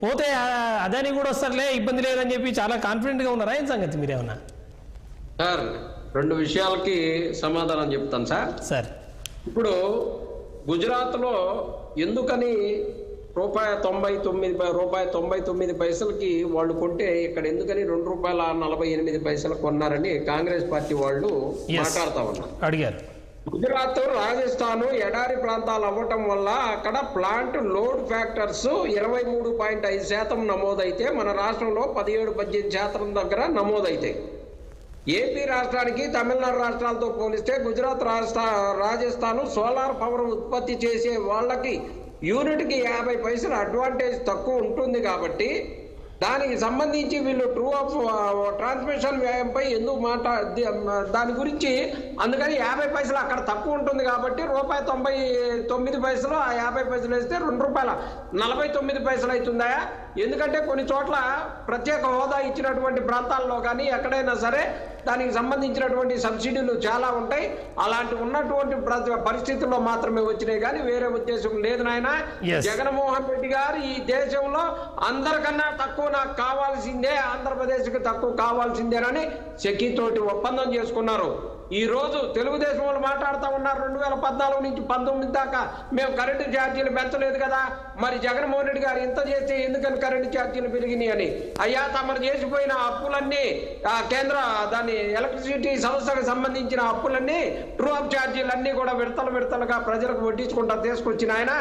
పోతే అదాని కూడా వస్తారులే, ఇబ్బంది లేదని చెప్పి చాలా కాన్ఫిడెంట్గా ఉన్నారా ఏం సంగతి మీరేమన్నా? సార్, రెండు విషయాలకి సమాధానం చెప్తాను సార్. ఇప్పుడు గుజరాత్లో ఎందుకని ₹1.99 వాళ్ళు కొంటే ఇక్కడ ఎందుకని ₹2.48 కొన్నారని కాంగ్రెస్ పార్టీ వాళ్ళు మాట్లాడుతా ఉన్నారు, అడిగారు. గుజరాత్, రాజస్థాన్ ఎడారి ప్రాంతాలు అవ్వటం వల్ల అక్కడ ప్లాంట్ లోడ్ ఫ్యాక్టర్స్ 23.5% నమోదైతే మన రాష్ట్రంలో 17-18% దగ్గర నమోదైతాయి. ఏపీ రాష్ట్రానికి తమిళనాడు రాష్ట్రాలతో పోలిస్తే గుజరాత్, రాజస్థాన్ సోలార్ పవర్ ఉత్పత్తి చేసే వాళ్ళకి యూనిట్కి 50 పైసలు అడ్వాంటేజ్ తక్కువ ఉంటుంది కాబట్టి దానికి సంబంధించి వీళ్ళు ట్రూ ఆఫ్ ట్రాన్స్మిషన్ వ్యయంపై ఎందుకు దాని గురించి అందుకని 50 పైసలు అక్కడ తక్కువ ఉంటుంది కాబట్టి ₹1.99 ఆ 50 పైసలు వేస్తే ₹2.49 అవుతుందా? ఎందుకంటే కొన్ని చోట్ల ప్రత్యేక హోదా ఇచ్చినటువంటి ప్రాంతాల్లో కానీ ఎక్కడైనా సరే దానికి సంబంధించినటువంటి సబ్సిడీలు చాలా ఉంటాయి. అలాంటి ఉన్నటువంటి పరిస్థితుల్లో మాత్రమే వచ్చినాయి కానీ వేరే ఉద్దేశం లేదు నాయన. జగన్మోహన్ రెడ్డి గారు ఈ దేశంలో అందరికన్నా తక్కువ నాకు కావాల్సిందే, ఆంధ్రప్రదేశ్కి తక్కువ కావాల్సిందేనని సెకీతోటి ఒప్పందం చేసుకున్నారు. ఈ రోజు తెలుగుదేశం వాళ్ళు మాట్లాడుతూ ఉన్నారు 2014 నుంచి 19 దాకా మేము కరెంటు ఛార్జీలు పెంచలేదు కదా, మరి జగన్మోహన్ రెడ్డి గారు ఇంత చేస్తే ఎందుకని కరెంటు ఛార్జీలు పెరిగినాయి అని. అయ్యా, తమరు చేసిపోయిన అప్పులన్నీ కేంద్ర దాని ఎలక్ట్రిసిటీ సంస్థకు సంబంధించిన అప్పులన్నీ ట్రూ ఆఫ్ ఛార్జీలన్నీ కూడా విడతలుగా ప్రజలకు వడ్డించుకుంటా తీసుకొచ్చిన ఆయన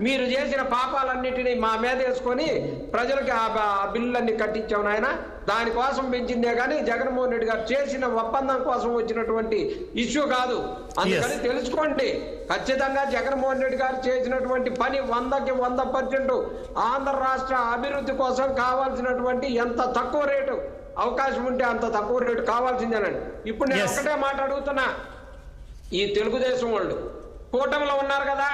మీరు చేసిన పాపాలన్నిటినీ మా మీద వేసుకొని ప్రజలకి ఆ బిల్లులన్నీ కట్టించాం ఆయన. దానికోసం పెంచిందే కానీ జగన్మోహన్ రెడ్డి గారు చేసిన ఒప్పందం కోసం వచ్చినటువంటి ఇష్యూ కాదు. అందుకని తెలుసుకోండి, ఖచ్చితంగా జగన్మోహన్ రెడ్డి గారు చేసినటువంటి పని 100కి 100% ఆంధ్ర రాష్ట్ర అభివృద్ధి కోసం కావాల్సినటువంటి ఎంత తక్కువ రేటు అవకాశం ఉంటే అంత తక్కువ రేటు కావాల్సిందేనండి. ఇప్పుడు నేను ఒకటే మాట అడుగుతున్నా, ఈ తెలుగుదేశం వాళ్ళు కూటమిలో ఉన్నారు కదా,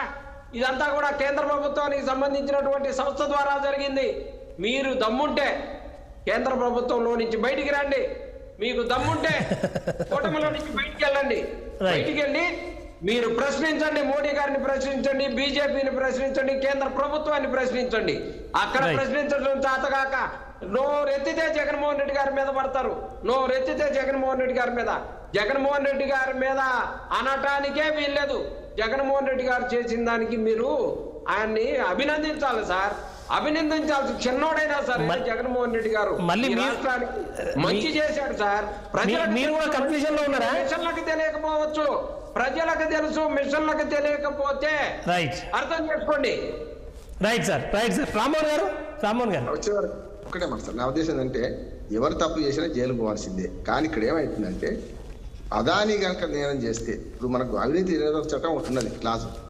ఇదంతా కూడా కేంద్ర ప్రభుత్వానికి సంబంధించినటువంటి సంస్థ ద్వారా జరిగింది. మీరు దమ్ముంటే కేంద్ర ప్రభుత్వంలో నుంచి బయటికి రండి, మీకు దమ్ముంటే కూటమిలో నుంచి బయటికి వెళ్ళండి. బయటికి వెళ్ళి మీరు ప్రశ్నించండి, మోడీ గారిని ప్రశ్నించండి, బీజేపీని ప్రశ్నించండి, కేంద్ర ప్రభుత్వాన్ని ప్రశ్నించండి. అక్కడ ప్రశ్నించడం చేతగాక నోరెత్తితే జగన్మోహన్ రెడ్డి గారి మీద పడతారు. నోరెత్తితే జగన్మోహన్ రెడ్డి గారి మీద అనటానికే వీల్లేదు. జగన్మోహన్ రెడ్డి గారు చేసిన దానికి మీరు ఆయన్ని అభినందించాలి సార్, అభినందించాల్సి. చిన్నోడైనా సరే జగన్మోహన్ రెడ్డి గారు రాష్ట్రానికి మంచి చేశాడు సార్. మిషన్లకు తెలియకపోవచ్చు, ప్రజలకు తెలుసు, మిషన్లకు తెలియకపోతే అర్థం చేసుకోండి. Right sir. రామ్మోహన్ గారు ఒకటే మాట సార్, నా ఉద్దేశం ఏంటంటే ఎవరు తప్పు చేసినా జైలు పోవాల్సిందే. కానీ ఇక్కడ ఏమైతుందంటే అదాని కనుక నేరం చేస్తే ఇప్పుడు మనకు అవినీతి నిరోధక చట్టం ఒకటి ఉన్నది క్లాసు,